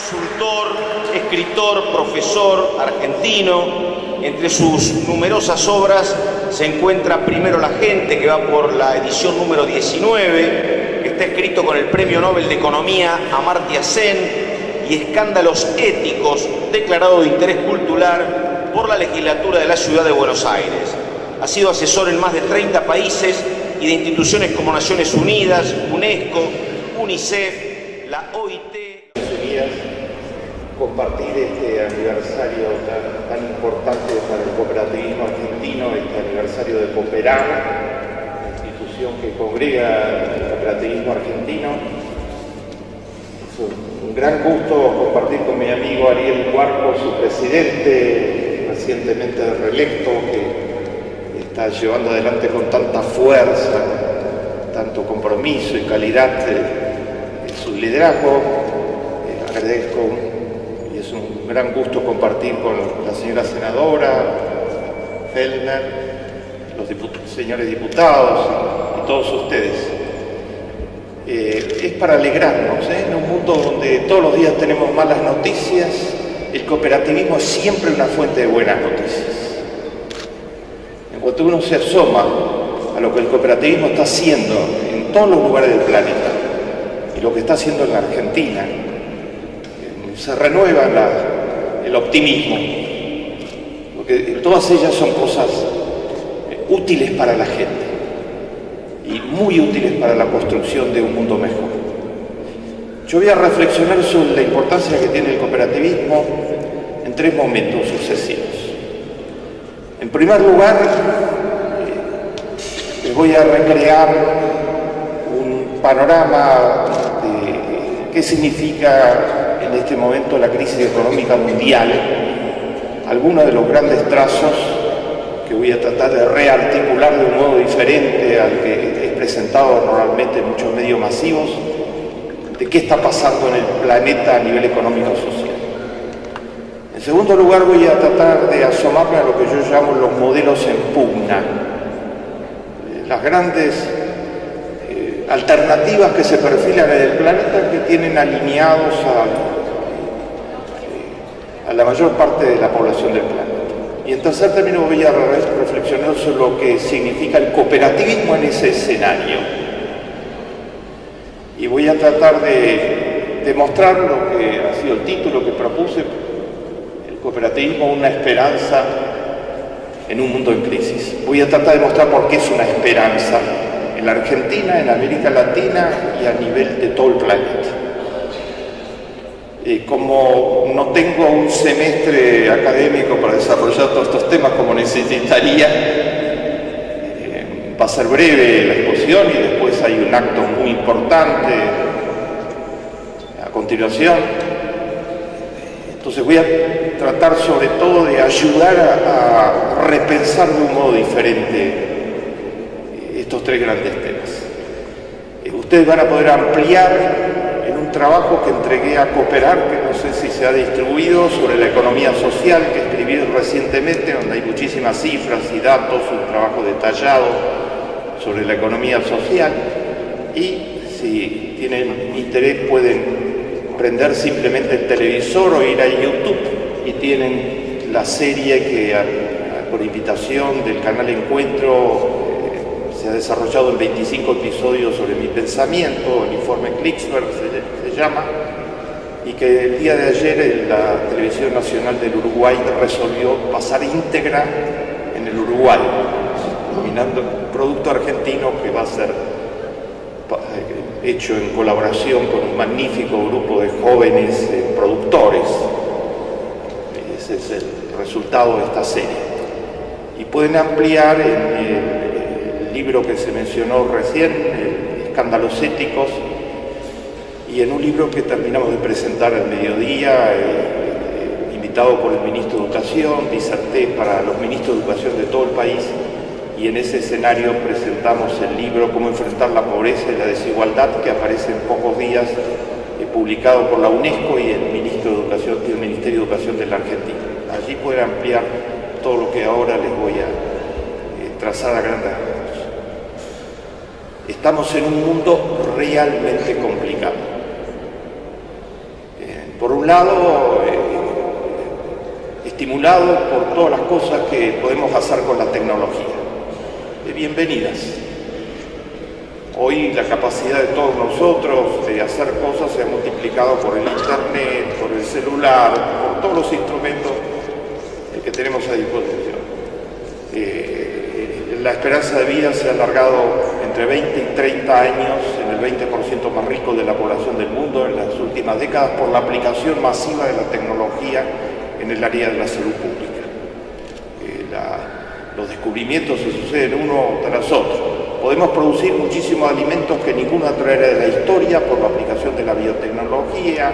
consultor, escritor, profesor argentino. Entre sus numerosas obras se encuentra Primero la gente, que va por la edición número 19, que está escrito con el Premio Nobel de Economía Amartya Sen, y Escándalos éticos, declarado de interés cultural por la legislatura de la Ciudad de Buenos Aires. Ha sido asesor en más de 30 países y de instituciones como Naciones Unidas, UNESCO, UNICEF, la OIT. Compartir este aniversario tan importante para el cooperativismo argentino, este aniversario de Cooperam, la institución que congrega el cooperativismo argentino. Es un gran gusto compartir con mi amigo Ariel Huarco, su presidente, recientemente reelecto, que está llevando adelante con tanta fuerza, tanto compromiso y calidad su liderazgo. Agradezco. Es un gran gusto compartir con la señora senadora Fellner, los señores diputados y todos ustedes. Es para alegrarnos, en un mundo donde todos los días tenemos malas noticias. El cooperativismo es siempre una fuente de buenas noticias. En cuanto uno se asoma a lo que el cooperativismo está haciendo en todos los lugares del planeta y lo que está haciendo en la Argentina, se renueva el optimismo, porque todas ellas son cosas útiles para la gente y muy útiles para la construcción de un mundo mejor. Yo voy a reflexionar sobre la importancia que tiene el cooperativismo en 3 momentos sucesivos. En primer lugar, les voy a recrear un panorama de qué significa en este momento la crisis económica mundial, algunos de los grandes trazos que voy a tratar de rearticular de un modo diferente al que es presentado normalmente en muchos medios masivos, de qué está pasando en el planeta a nivel económico y social. En segundo lugar, voy a tratar de asomarme a lo que yo llamo los modelos en pugna, las grandes alternativas que se perfilan en el planeta, que tienen alineados a la mayor parte de la población del planeta. Y en tercer término voy a reflexionar sobre lo que significa el cooperativismo en ese escenario. Y voy a tratar de demostrar lo que ha sido el título que propuse, el cooperativismo, una esperanza en un mundo en crisis. Voy a tratar de mostrar por qué es una esperanza en la Argentina, en América Latina y a nivel de todo el planeta. Como no tengo un semestre académico para desarrollar todos estos temas como necesitaría, va a ser breve la exposición y después hay un acto muy importante a continuación. Entonces voy a tratar sobre todo de ayudar a repensar de un modo diferente estos 3 grandes temas. Ustedes van a poder ampliar en un trabajo que entregué a Cooperar, que no sé si se ha distribuido, sobre la economía social, que escribí recientemente, donde hay muchísimas cifras y datos, un trabajo detallado sobre la economía social. Y si tienen interés pueden prender simplemente el televisor o ir a YouTube y tienen la serie que por invitación del canal Encuentro se ha desarrollado en 25 episodios sobre mi pensamiento, el informe Klicksberg se llama, y que el día de ayer la Televisión Nacional del Uruguay resolvió pasar íntegra en el Uruguay, nominando un producto argentino que va a ser hecho en colaboración con un magnífico grupo de jóvenes productores. Ese es el resultado de esta serie. Y pueden ampliar en el libro que se mencionó recién, Escándalos éticos, y en un libro que terminamos de presentar al mediodía, invitado por el ministro de Educación, diserté para los ministros de Educación de todo el país, y en ese escenario presentamos el libro Cómo enfrentar la pobreza y la desigualdad, que aparece en pocos días, publicado por la UNESCO y el Ministerio de Educación de la Argentina. Allí pueden ampliar todo lo que ahora les voy a trazar a grandes rasgos. Estamos en un mundo realmente complicado. Por un lado, estimulado por todas las cosas que podemos hacer con la tecnología. Bienvenidas. Hoy la capacidad de todos nosotros de hacer cosas se ha multiplicado por el internet, por el celular, por todos los instrumentos que tenemos a disposición. La esperanza de vida se ha alargado entre 20 y 30 años en el 20% más rico de la población del mundo en las últimas décadas por la aplicación masiva de la tecnología en el área de la salud pública. Los descubrimientos se suceden uno tras otro. Podemos producir muchísimos alimentos que ninguna otra era de la historia por la aplicación de la biotecnología,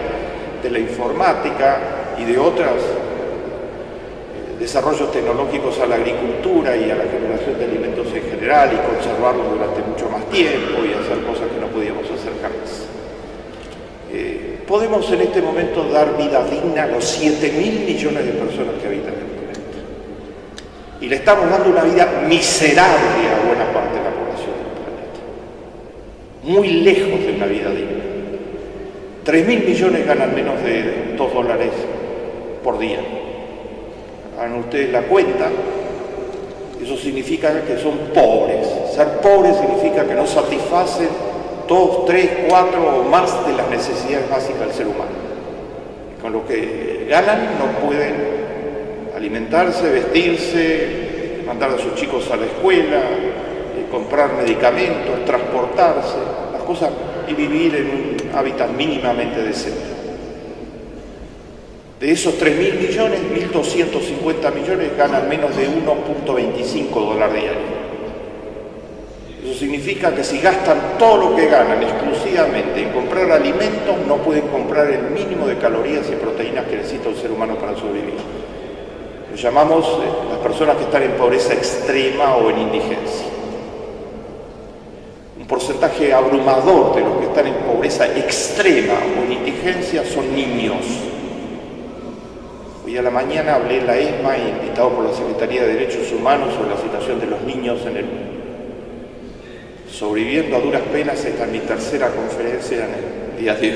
de la informática y de otros desarrollos tecnológicos a la agricultura y a la generación de alimentos en general y conservarlos durante mucho más tiempo y hacer cosas que no podíamos hacer jamás. Podemos en este momento dar vida digna a los 7.000 millones de personas que habitan el planeta. Y le estamos dando una vida miserable a buena parte de la población del planeta. Muy lejos de una vida digna. 3.000 millones ganan menos de $2 por día. Hagan ustedes la cuenta, eso significa que son pobres. Ser pobre significa que no satisfacen 2, 3, 4 o más de las necesidades básicas del ser humano. Con lo que ganan no pueden alimentarse, vestirse, mandar a sus chicos a la escuela, comprar medicamentos, transportarse, las cosas y vivir en un hábitat mínimamente decente. De esos 3.000 millones, 1.250 millones ganan menos de $1.25 diario. Eso significa que si gastan todo lo que ganan exclusivamente en comprar alimentos, no pueden comprar el mínimo de calorías y proteínas que necesita un ser humano para sobrevivir. Lo llamamos las personas que están en pobreza extrema o en indigencia. Un porcentaje abrumador de los que están en pobreza extrema o en indigencia son niños. Hoy a la mañana hablé en la ESMA, invitado por la Secretaría de Derechos Humanos, sobre la situación de los niños en el mundo. Sobreviviendo a duras penas, esta es mi tercera conferencia en el día de hoy.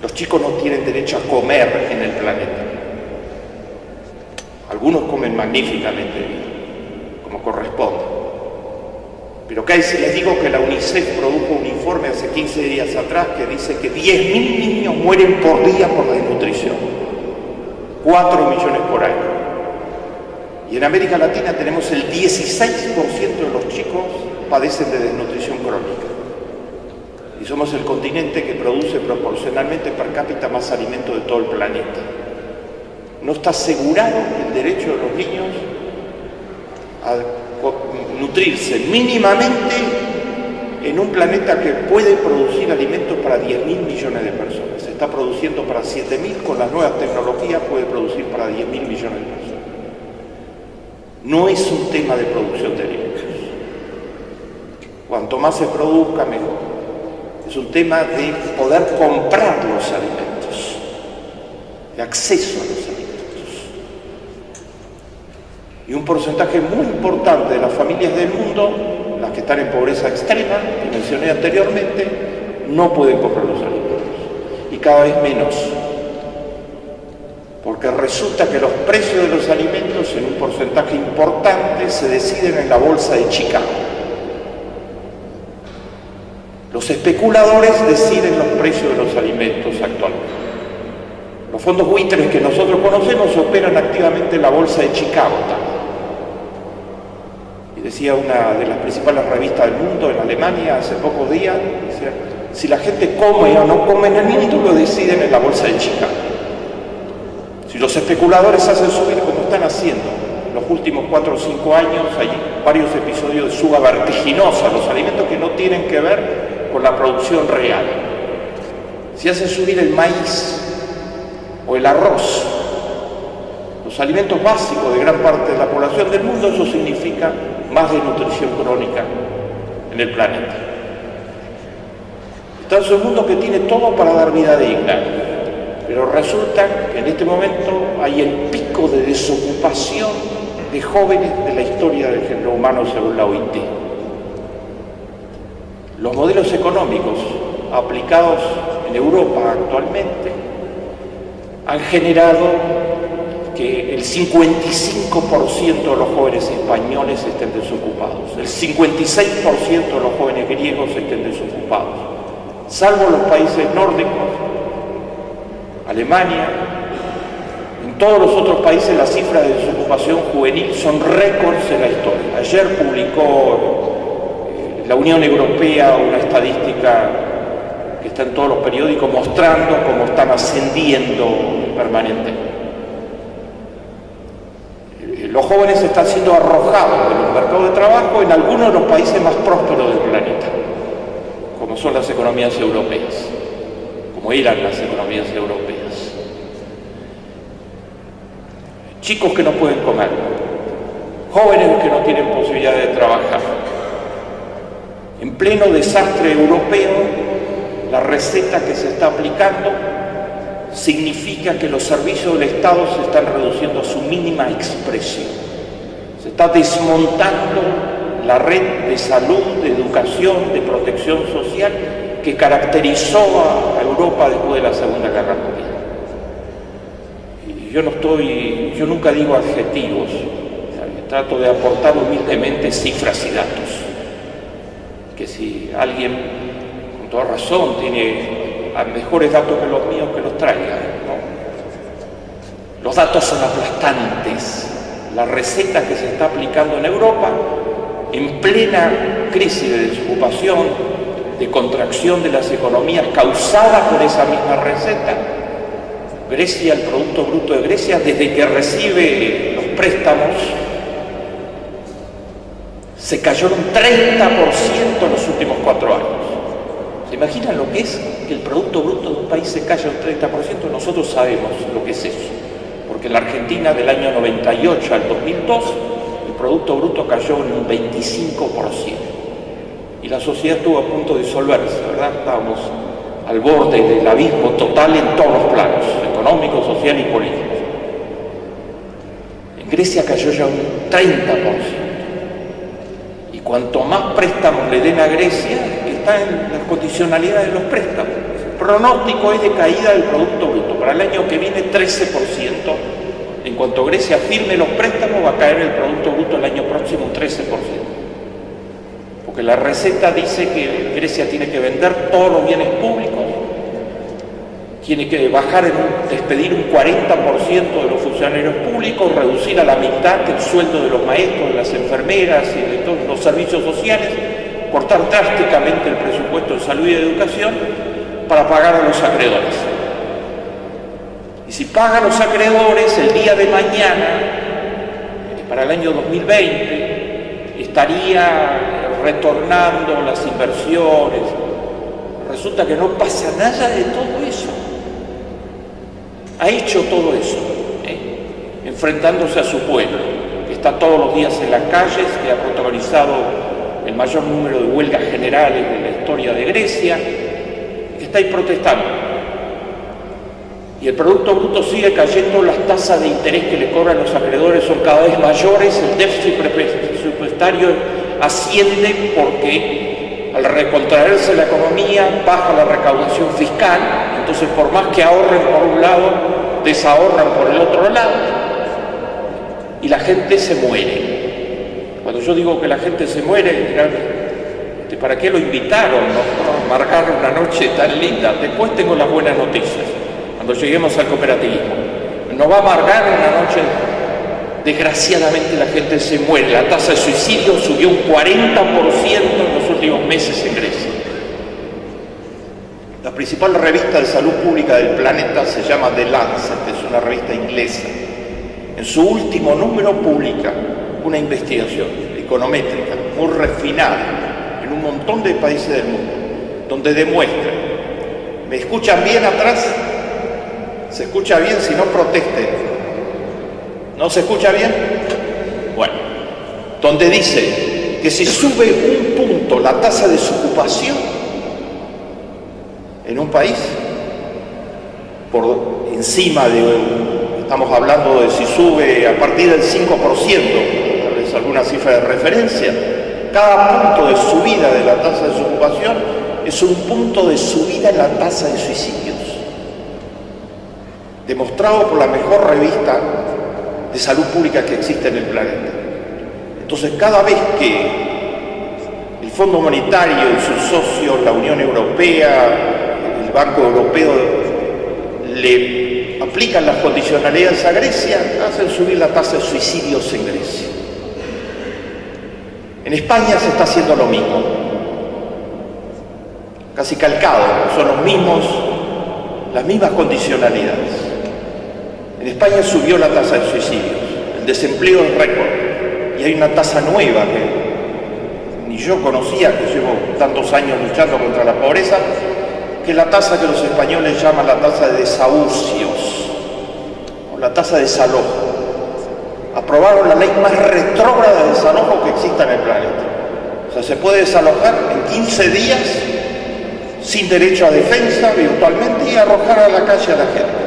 Los chicos no tienen derecho a comer en el planeta. Algunos comen magníficamente bien, como corresponde. Pero si les digo que la UNICEF produjo un informe hace 15 días atrás que dice que 10.000 niños mueren por día por desnutrición, 4 millones por año. Y en América Latina tenemos el 16% de los chicos padecen de desnutrición crónica. Y somos el continente que produce proporcionalmente per cápita más alimento de todo el planeta. ¿No está asegurado el derecho de los niños a nutrirse mínimamente en un planeta que puede producir alimentos para 10.000 millones de personas? Se está produciendo para 7.000, con las nuevas tecnologías puede producir para 10.000 millones de personas. No es un tema de producción de alimentos. Cuanto más se produzca, mejor. Es un tema de poder comprar los alimentos, de acceso a los alimentos. Y un porcentaje muy importante de las familias del mundo, las que están en pobreza extrema, que mencioné anteriormente, no pueden comprar los alimentos. Y cada vez menos. Porque resulta que los precios de los alimentos en un porcentaje importante se deciden en la bolsa de Chicago. Los especuladores deciden los precios de los alimentos actualmente. Los fondos buitres que nosotros conocemos operan activamente en la bolsa de Chicago también. Y decía una de las principales revistas del mundo en Alemania hace pocos días, decía, si la gente come o no come en el mundo, lo deciden en la bolsa de Chicago. Si los especuladores hacen subir como están haciendo los últimos 4 o 5 años, hay varios episodios de suba vertiginosa, los alimentos que no tienen que ver con la producción real. Si hacen subir el maíz o el arroz, los alimentos básicos de gran parte de la población del mundo, eso significa más desnutrición crónica en el planeta. Estamos en un mundo que tiene todo para dar vida digna, pero resulta que en este momento hay el pico de desocupación de jóvenes de la historia del género humano según la OIT. Los modelos económicos aplicados en Europa actualmente han generado que el 55% de los jóvenes españoles estén desocupados, el 56% de los jóvenes griegos estén desocupados, salvo los países nórdicos, Alemania. En todos los otros países las cifras de desocupación juvenil son récords en la historia. Ayer publicó la Unión Europea una estadística que está en todos los periódicos mostrando cómo están ascendiendo permanentemente. Los jóvenes están siendo arrojados de los mercados de trabajo en algunos de los países más prósperos del planeta, como son las economías europeas, como eran las economías europeas. Chicos que no pueden comer, jóvenes que no tienen posibilidad de trabajar. En pleno desastre europeo, la receta que se está aplicando significa que los servicios del Estado se están reduciendo a su mínima expresión. Se está desmontando la red de salud, de educación, de protección social que caracterizó a Europa después de la Segunda Guerra Mundial. Y yo nunca digo adjetivos, trato de aportar humildemente cifras y datos. Que si alguien, con toda razón, tiene mejores datos que los míos, que los traiga, ¿no? Los datos son aplastantes. La receta que se está aplicando en Europa, en plena crisis de desocupación, de contracción de las economías causada por esa misma receta, Grecia, el Producto Bruto de Grecia, desde que recibe los préstamos, se cayó un 30% en los últimos 4 años. ¿Se imaginan lo que es que el Producto Bruto de un país se caiga un 30%? Nosotros sabemos lo que es eso, porque en la Argentina del año 98 al 2002 el Producto Bruto cayó en un 25% y la sociedad estuvo a punto de disolverse, ¿verdad? Estábamos al borde del abismo total en todos los planos, económico, social y político. En Grecia cayó ya un 30%. Y cuanto más préstamos le den a Grecia, está en las condicionalidades de los préstamos. El pronóstico es de caída del Producto Bruto. Para el año que viene, 13%. En cuanto Grecia firme los préstamos, va a caer el Producto Bruto el año próximo un 13%. Porque la receta dice que Grecia tiene que vender todos los bienes públicos, tiene que despedir un 40% de los funcionarios públicos, reducir a la mitad el sueldo de los maestros, de las enfermeras y de todos los servicios sociales, cortar drásticamente el presupuesto de salud y de educación para pagar a los acreedores. Y si pagan los acreedores, el día de mañana, para el año 2020, estaría retornando las inversiones. Resulta que no pasa nada de todo eso. Ha hecho todo eso, enfrentándose a su pueblo, que está todos los días en las calles, que ha protagonizado el mayor número de huelgas generales de la historia de Grecia, que está ahí protestando. Y el Producto Bruto sigue cayendo, las tasas de interés que le cobran los acreedores son cada vez mayores, el déficit presupuestario asciende porque al recontraerse la economía baja la recaudación fiscal, entonces por más que ahorren por un lado, desahorran por el otro lado y la gente se muere. Cuando yo digo que la gente se muere, dirán, ¿para qué lo invitaron? ¿No? A amargar una noche tan linda. Después tengo las buenas noticias, cuando lleguemos al cooperativismo. No va a amargar una noche. Desgraciadamente la gente se muere. La tasa de suicidio subió un 40% en los últimos meses en Grecia. La principal revista de salud pública del planeta se llama The Lancet, es una revista inglesa. En su último número publica una investigación econométrica muy refinada en un montón de países del mundo, donde demuestra, ¿me escuchan bien atrás? ¿Se escucha bien? Si no, protesten. ¿No se escucha bien? Bueno, donde dice que si sube un punto la tasa de desocupación en un país, por encima estamos hablando de si sube a partir del 5%, tal vez alguna cifra de referencia, cada punto de subida de la tasa de desocupación es un punto de subida en la tasa de suicidios, demostrado por la mejor revista de salud pública que existe en el planeta. Entonces, cada vez que el Fondo Monetario y sus socios, la Unión Europea, el Banco Europeo, le aplican las condicionalidades a Grecia, hacen subir la tasa de suicidios en Grecia. En España se está haciendo lo mismo, casi calcado, son las mismas condicionalidades. En España subió la tasa de suicidios, el desempleo es récord, y hay una tasa nueva que ni yo conocía, que llevo tantos años luchando contra la pobreza, que es la tasa que los españoles llaman la tasa de desahucios, o la tasa de desalojo. Aprobaron la ley más retrógrada de desalojo que exista en el planeta. O sea, se puede desalojar en 15 días sin derecho a defensa, virtualmente, y arrojar a la calle a la gente.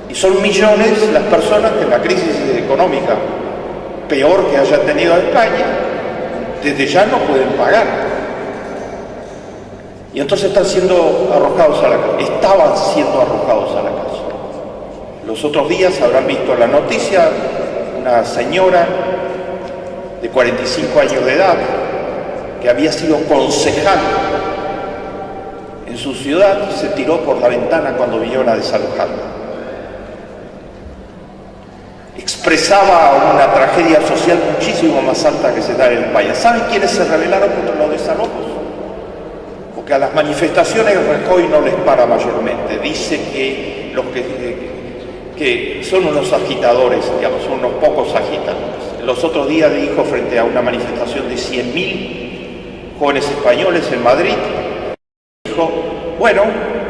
Y son millones las personas que en la crisis económica peor que haya tenido España, desde ya no pueden pagar. Y entonces están siendo arrojados a la calle, estaban siendo arrojados a la calle. Los otros días habrán visto la noticia, una señora de 45 años de edad que había sido concejal en su ciudad, se tiró por la ventana cuando vinieron a desalojarla. Expresaba una tragedia social muchísimo más alta que se da en España. ¿Saben quiénes se rebelaron contra los desalojos? Porque a las manifestaciones Rajoy no les para mayormente. Dice que los que son unos agitadores, digamos, son unos pocos agitadores. Los otros días dijo frente a una manifestación de 100.000 jóvenes españoles en Madrid, dijo, bueno,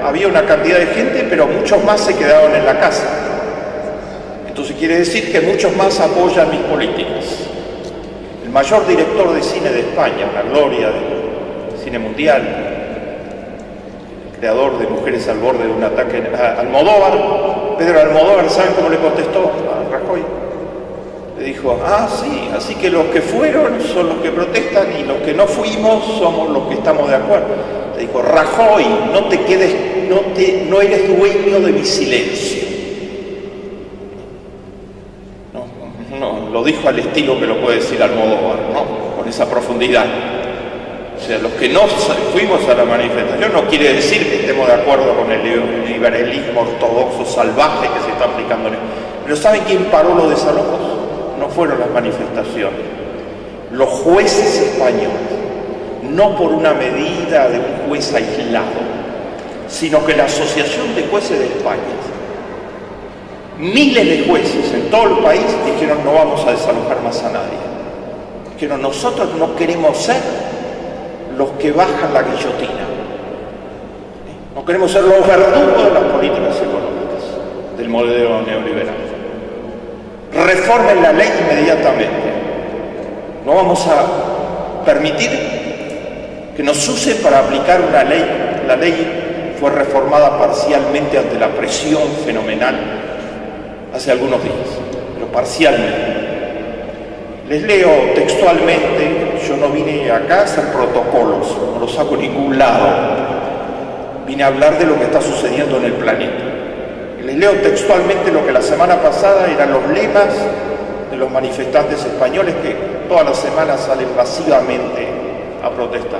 había una cantidad de gente, pero muchos más se quedaron en la casa. Entonces quiere decir que muchos más apoyan mis políticas. El mayor director de cine de España, una gloria del cine mundial, creador de Mujeres al borde de un ataque, Almodóvar, Pedro Almodóvar, ¿saben cómo le contestó a Rajoy? Le dijo, sí, así que los que fueron son los que protestan y los que no fuimos somos los que estamos de acuerdo. Le dijo, Rajoy, no te quedes, no eres dueño de mi silencio. No, lo dijo al estilo que lo puede decir Almodóvar, ¿no? Con esa profundidad. O sea, los que no fuimos a la manifestación no quiere decir que estemos de acuerdo con el liberalismo ortodoxo salvaje que se está aplicando en él. Pero ¿saben quién paró los desalojos? No fueron las manifestaciones. Los jueces españoles, no por una medida de un juez aislado, sino que la Asociación de Jueces de España, miles de jueces en todo el país dijeron no vamos a desalojar más a nadie. Dijeron nosotros no queremos ser los que bajan la guillotina. No queremos ser los verdugos de las políticas económicas, del modelo neoliberal. Reformen la ley inmediatamente. No vamos a permitir que nos usen para aplicar una ley. La ley fue reformada parcialmente ante la presión fenomenal hace algunos días, pero parcialmente. Les leo textualmente, yo no vine acá a hacer protocolos, no los saco en ningún lado, vine a hablar de lo que está sucediendo en el planeta. Les leo textualmente lo que la semana pasada eran los lemas de los manifestantes españoles que todas las semanas salen masivamente a protestar.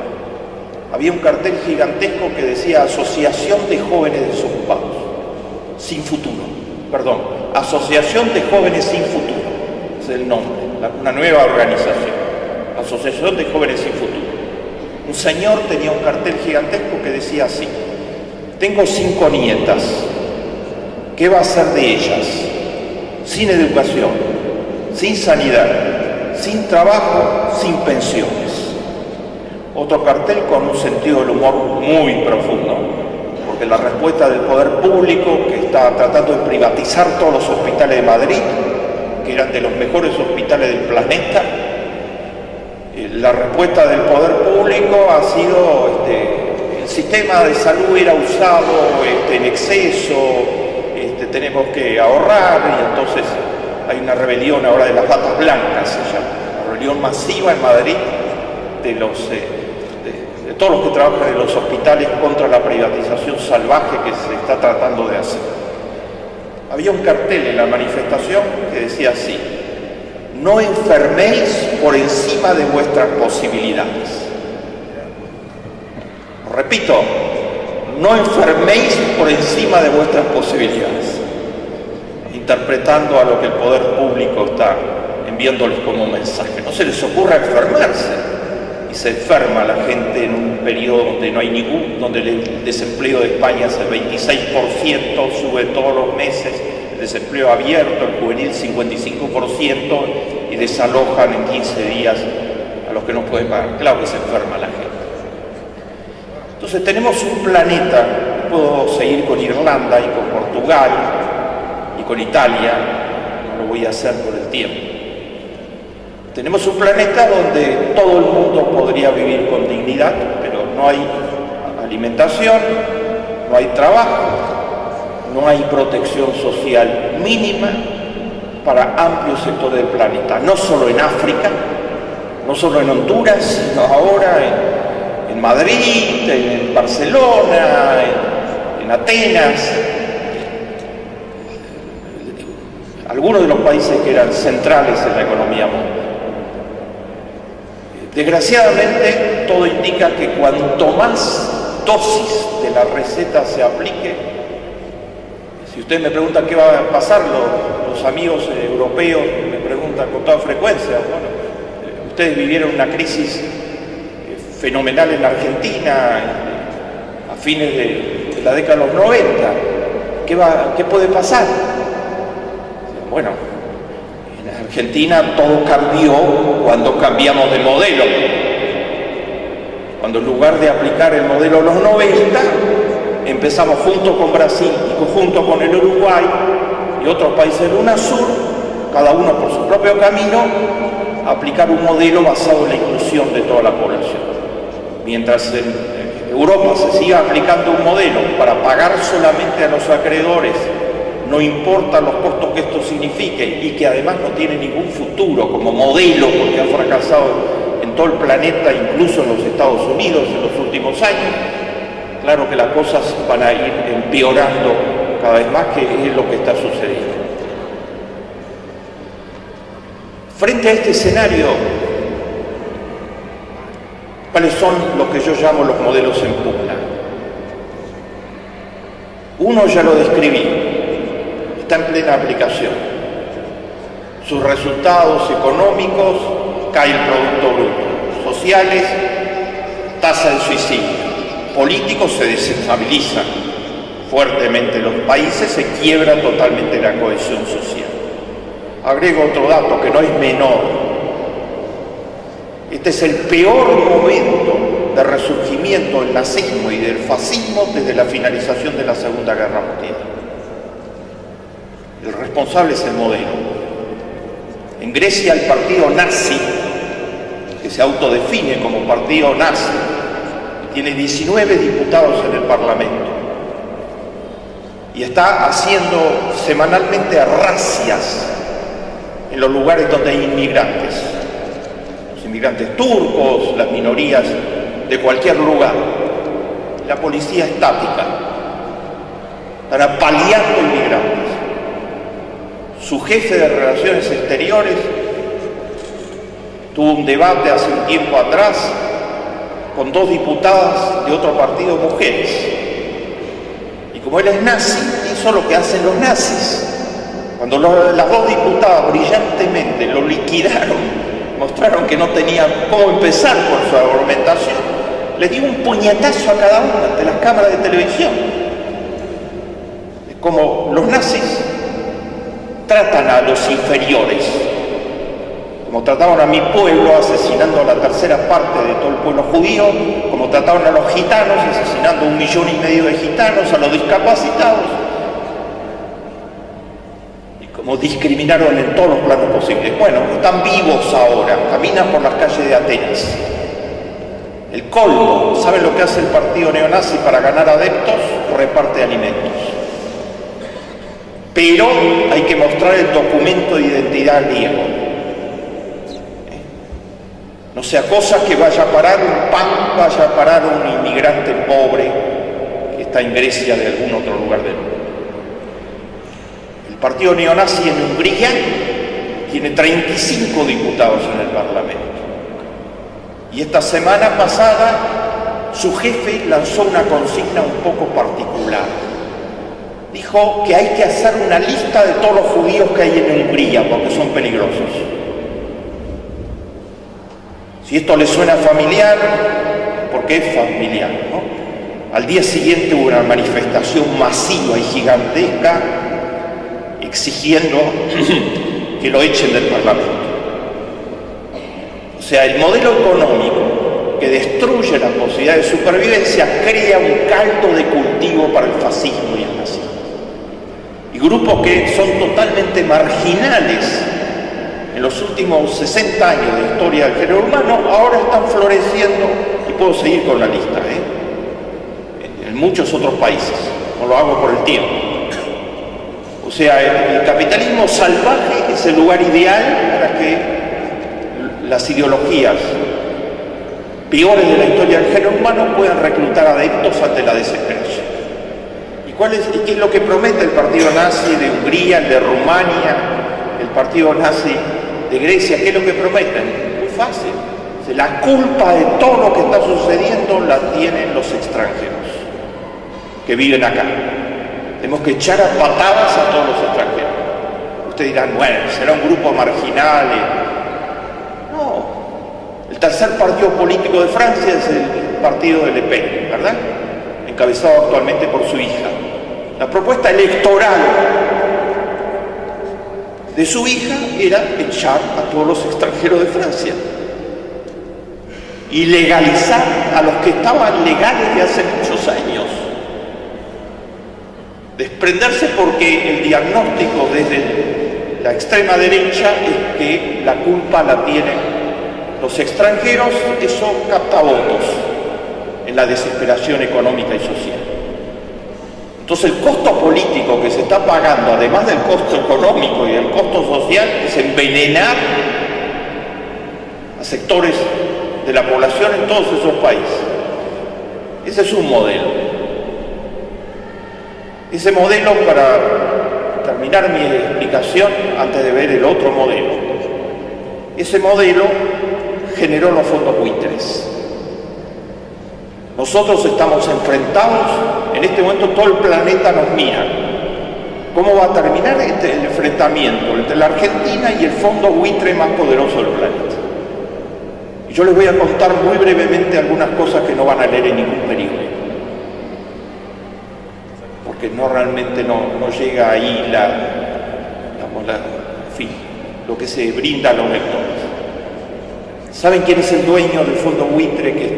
Había un cartel gigantesco que decía Asociación de Jóvenes Desocupados, sin futuro, perdón, Asociación de Jóvenes sin Futuro, es el nombre, una nueva organización, Asociación de Jóvenes sin Futuro. Un señor tenía un cartel gigantesco que decía así, tengo 5 nietas, ¿qué va a hacer de ellas? Sin educación, sin sanidad, sin trabajo, sin pensiones. Otro cartel con un sentido del humor muy profundo, porque la respuesta del poder público que está tratando de privatizar todos los hospitales de Madrid, que eran de los mejores hospitales del planeta, la respuesta del poder público ha sido el sistema de salud era usado en exceso, tenemos que ahorrar, y entonces hay una rebelión ahora de las batas blancas, se llama, una rebelión masiva en Madrid del todos los que trabajan en los hospitales contra la privatización salvaje que se está tratando de hacer. Había un cartel en la manifestación que decía así: no enferméis por encima de vuestras posibilidades. Repito, no enferméis por encima de vuestras posibilidades, interpretando a lo que el poder público está enviándoles como mensaje. No se les ocurra enfermarse, y se enferma la gente en un periodo donde no hay donde el desempleo de España es el 26%, sube todos los meses, el desempleo abierto, el juvenil 55%, y desalojan en 15 días a los que no pueden pagar. Claro que se enferma la gente. Entonces tenemos un planeta, puedo seguir con Irlanda y con Portugal y con Italia, no lo voy a hacer por el tiempo. Tenemos un planeta donde todo el mundo podría vivir con dignidad, pero no hay alimentación, no hay trabajo, no hay protección social mínima para amplios sectores del planeta, no solo en África, no solo en Honduras, sino ahora en Madrid, en Barcelona, en Atenas, algunos de los países que eran centrales en la economía mundial. Desgraciadamente, todo indica que cuanto más dosis de la receta se aplique, si usted me pregunta qué va a pasar, los amigos europeos me preguntan con toda frecuencia, bueno, ustedes vivieron una crisis fenomenal en Argentina a fines de la década de los 90, ¿qué puede pasar? Bueno, en Argentina todo cambió cuando cambiamos de modelo, cuando en lugar de aplicar el modelo de los 90, empezamos junto con Brasil y junto con el Uruguay y otros países del UNASUR, cada uno por su propio camino, a aplicar un modelo basado en la inclusión de toda la población. Mientras en Europa se siga aplicando un modelo para pagar solamente a los acreedores, no importa los costos que esto signifique, y que además no tiene ningún futuro como modelo porque ha fracasado en todo el planeta, incluso en los Estados Unidos en los últimos años, claro que las cosas van a ir empeorando cada vez más, que es lo que está sucediendo. Frente a este escenario, ¿cuáles son lo que yo llamo los modelos en pugna? Uno ya lo describí, está en plena aplicación. Sus resultados económicos: cae el Producto Bruto, sociales, tasa de suicidio, políticos se desestabilizan fuertemente los países, se quiebra totalmente la cohesión social. Agrego otro dato que no es menor: este es el peor momento de resurgimiento del nazismo y del fascismo desde la finalización de la Segunda Guerra Mundial. El responsable es el modelo. En Grecia, el partido nazi, que se autodefine como partido nazi, tiene 19 diputados en el Parlamento y está haciendo semanalmente razias en los lugares donde hay inmigrantes. Los inmigrantes turcos, las minorías de cualquier lugar. La policía estática, están apaleando inmigrantes. Su jefe de Relaciones Exteriores tuvo un debate hace un tiempo atrás con 2 diputadas de otro partido, mujeres. Y como él es nazi, hizo lo que hacen los nazis. Cuando las 2 diputadas brillantemente lo liquidaron, mostraron que no tenían cómo empezar con su argumentación, le dio un puñetazo a cada una de las cámaras de televisión. Como los nazis tratan a los inferiores, como trataron a mi pueblo asesinando a la tercera parte de todo el pueblo judío, como trataron a los gitanos asesinando 1,5 millones de gitanos, a los discapacitados, y como discriminaron en todos los planos posibles. Bueno, están vivos ahora, caminan por las calles de Atenas. El colmo, ¿saben lo que hace el partido neonazi para ganar adeptos? Reparte alimentos. Pero hay que mostrar el documento de identidad griego. No sea cosa que vaya a parar un pan, vaya a parar un inmigrante pobre que está en Grecia de algún otro lugar del mundo. El partido neonazi en Hungría tiene 35 diputados en el Parlamento. Y esta semana pasada su jefe lanzó una consigna un poco particular. Dijo que hay que hacer una lista de todos los judíos que hay en Hungría porque son peligrosos. Si esto le suena familiar, porque es familiar, ¿no? Al día siguiente hubo una manifestación masiva y gigantesca exigiendo que lo echen del Parlamento. O sea, el modelo económico que destruye la posibilidad de supervivencia crea un caldo de cultivo para el fascismo y el nazismo. Y grupos que son totalmente marginales en los últimos 60 años de historia del género humano, ahora están floreciendo, y puedo seguir con la lista, en muchos otros países, no lo hago por el tiempo. O sea, el capitalismo salvaje es el lugar ideal para que las ideologías peores de la historia del género humano puedan reclutar adeptos ante la desesperación. ¿Y qué es lo que promete el partido nazi de Hungría, el de Rumania, el partido nazi de Grecia? ¿Qué es lo que prometen? Muy fácil. La culpa de todo lo que está sucediendo la tienen los extranjeros que viven acá. Tenemos que echar a patadas a todos los extranjeros. Ustedes dirán, bueno, será un grupo marginal. No. El tercer partido político de Francia es el partido de Le Pen, ¿verdad? Encabezado actualmente por su hija. La propuesta electoral de su hija era echar a todos los extranjeros de Francia y legalizar a los que estaban legales de hace muchos años. Desprenderse porque el diagnóstico desde la extrema derecha es que la culpa la tienen los extranjeros. Eso capta votos en la desesperación económica y social. Entonces el costo político que se está pagando, además del costo económico y del costo social, es envenenar a sectores de la población en todos esos países. Ese es un modelo. Ese modelo, para terminar mi explicación, antes de ver el otro modelo, ese modelo generó los fondos buitres. Nosotros estamos enfrentados, en este momento todo el planeta nos mira. ¿Cómo va a terminar el enfrentamiento entre la Argentina y el fondo buitre más poderoso del planeta? Y yo les voy a contar muy brevemente algunas cosas que no van a leer en ningún periódico, porque realmente no llega ahí lo que se brinda a los lectores. ¿Saben quién es el dueño del fondo buitre que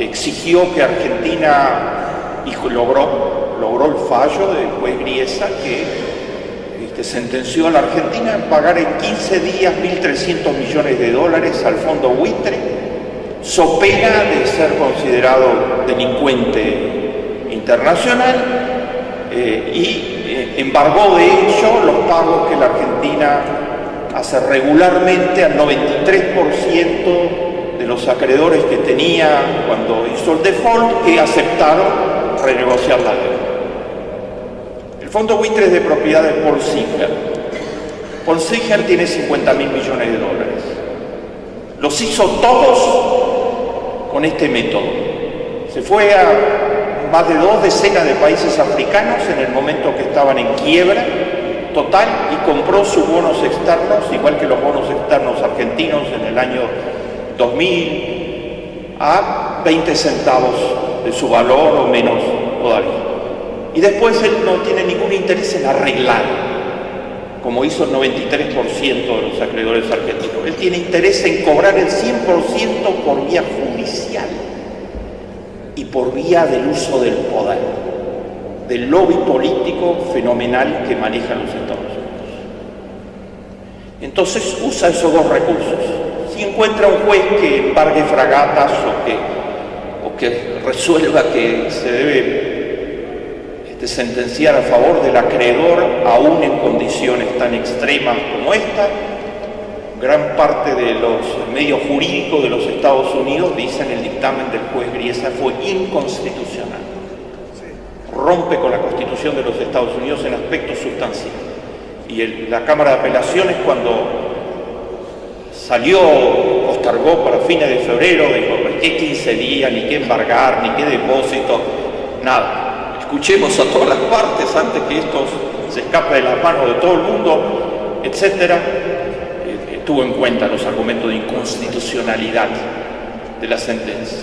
exigió que Argentina, y logró el fallo del juez Griesa, que sentenció a la Argentina a pagar en 15 días 1.300 millones de dólares al fondo buitre, so pena de ser considerado delincuente internacional, y embargó de hecho los pagos que la Argentina hace regularmente al 93% de los acreedores que tenía cuando hizo el default, que aceptaron renegociar la deuda. El fondo buitre es de propiedad de Paul Singer. Paul Singer tiene 50.000 millones de dólares. Los hizo todos con este método. Se fue a más de 2 decenas de países africanos en el momento que estaban en quiebra total y compró sus bonos externos, igual que los bonos externos argentinos en el año 2000, a 20 centavos de su valor o menos todavía. Y después él no tiene ningún interés en arreglar, como hizo el 93% de los acreedores argentinos. Él tiene interés en cobrar el 100% por vía judicial y por vía del uso del poder, del lobby político fenomenal que manejan los Estados Unidos. Entonces usa esos dos recursos. Si encuentra un juez que embargue fragatas o que resuelva que se debe sentenciar a favor del acreedor, aún en condiciones tan extremas como esta, gran parte de los medios jurídicos de los Estados Unidos dicen el dictamen del juez Griesa fue inconstitucional. Rompe con la Constitución de los Estados Unidos en aspectos sustanciales. Y la Cámara de Apelaciones, cuando salió, postergó para fines de febrero, dijo, ¿qué 15 días, ni qué embargar, ni qué depósito? Nada. Escuchemos a todas las partes antes que esto se escape de las manos de todo el mundo, etcétera. Tuvo en cuenta los argumentos de inconstitucionalidad de la sentencia.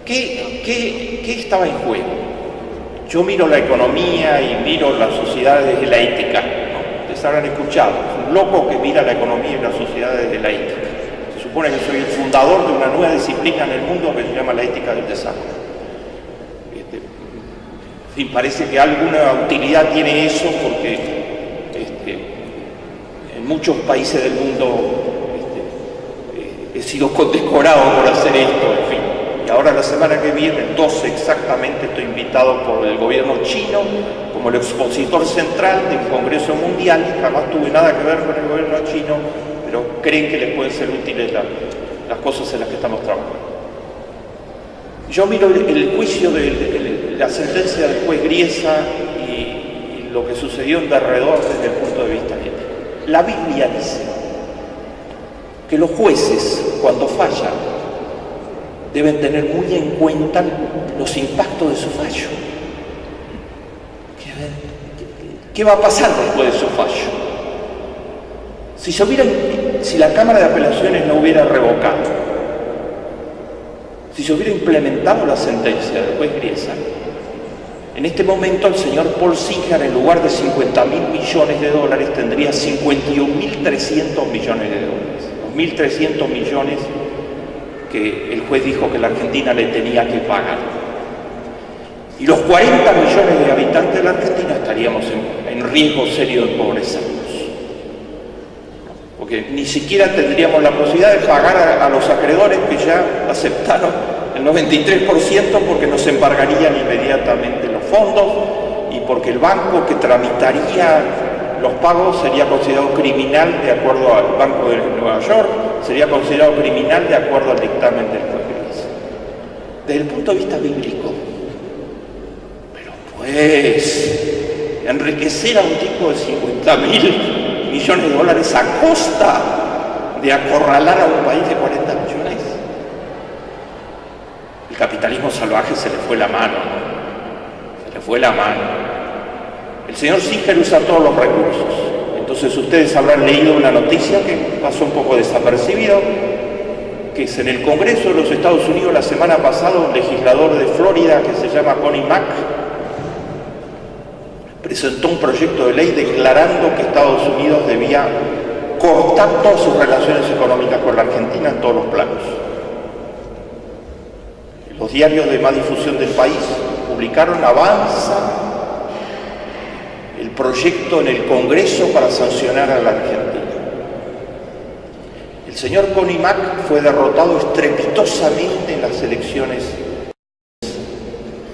¿Qué estaba en juego? Yo miro la economía y miro las sociedades desde la ética, ¿no? Ustedes habrán escuchado, es un loco que mira la economía y la sociedad desde la ética. Se supone que soy el fundador de una nueva disciplina en el mundo que se llama la ética del desarrollo. En fin, parece que alguna utilidad tiene eso porque en muchos países del mundo he sido condecorado por hacer esto, en fin. Y ahora la semana que viene, el 12 exactamente, estoy invitado por el gobierno chino como el expositor central de un congreso mundial. Jamás tuve nada que ver con el gobierno chino, pero creen que les pueden ser útiles las cosas en las que estamos trabajando. Yo miro el juicio de la sentencia del juez Griesa y lo que sucedió en derredor desde el punto de vista ético. La Biblia dice que los jueces, cuando fallan, deben tener muy en cuenta los impactos de su fallo. ¿Qué va a pasar después de su fallo? Si la Cámara de Apelaciones no hubiera revocado, si se hubiera implementado la sentencia del juez Griesa, en este momento el señor Paul Singer, en lugar de 50.000 millones de dólares, tendría 51.300 millones de dólares. Los 1.300 millones que el juez dijo que la Argentina le tenía que pagar. Y los 40 millones de habitantes de la Argentina estaríamos en riesgo serio de empobrezarnos. Porque ni siquiera tendríamos la posibilidad de pagar a los acreedores que ya aceptaron el 93% porque nos embargarían inmediatamente los fondos y porque el banco que tramitaría los pagos sería considerado criminal de acuerdo al Banco de Nueva York, sería considerado criminal de acuerdo al dictamen del juez Griesa. Desde el punto de vista bíblico, pero pues enriquecer a un tipo de 50.000 millones de dólares a costa de acorralar a un país de 40 millones. El capitalismo salvaje se le fue la mano, ¿no? Se le fue la mano. El señor Singer usa todos los recursos. Entonces ustedes habrán leído una noticia que pasó un poco desapercibido, que es en el Congreso de los Estados Unidos la semana pasada un legislador de Florida que se llama Connie Mack presentó un proyecto de ley declarando que Estados Unidos debía cortar todas sus relaciones económicas con la Argentina en todos los planos. Los diarios de más difusión del país publicaron avanza el proyecto en el Congreso para sancionar a la Argentina. El señor Connie Mack fue derrotado estrepitosamente en las elecciones.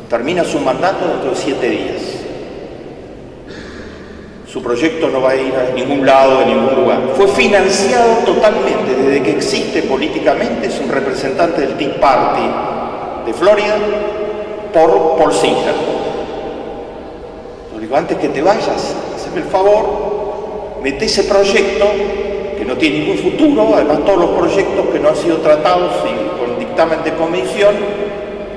Termina su mandato dentro de 7 días. Su proyecto no va a ir a ningún lado, a ningún lugar. Fue financiado totalmente, desde que existe políticamente, es un representante del Tea Party de Florida, por Paul Singer. Lo digo, antes que te vayas, hazme el favor, mete ese proyecto que no tiene ningún futuro, además todos los proyectos que no han sido tratados y con dictamen de comisión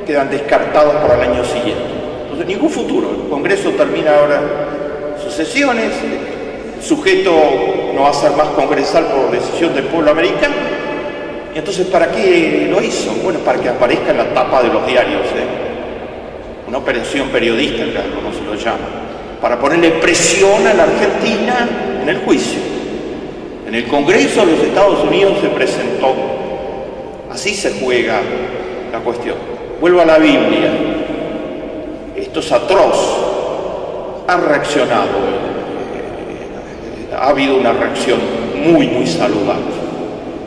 quedan descartados para el año siguiente. Entonces, ningún futuro. El Congreso termina ahora sus sesiones, el sujeto no va a ser más congresal por decisión del pueblo americano. Y entonces, ¿para qué lo hizo? Bueno, para que aparezca en la tapa de los diarios, una operación periodística, como se lo llama, para ponerle presión a la Argentina en el juicio. En el Congreso de los Estados Unidos se presentó. Así se juega la cuestión. Vuelvo a la Biblia. Esto es atroz. Han reaccionado, ha habido una reacción muy, muy saludable.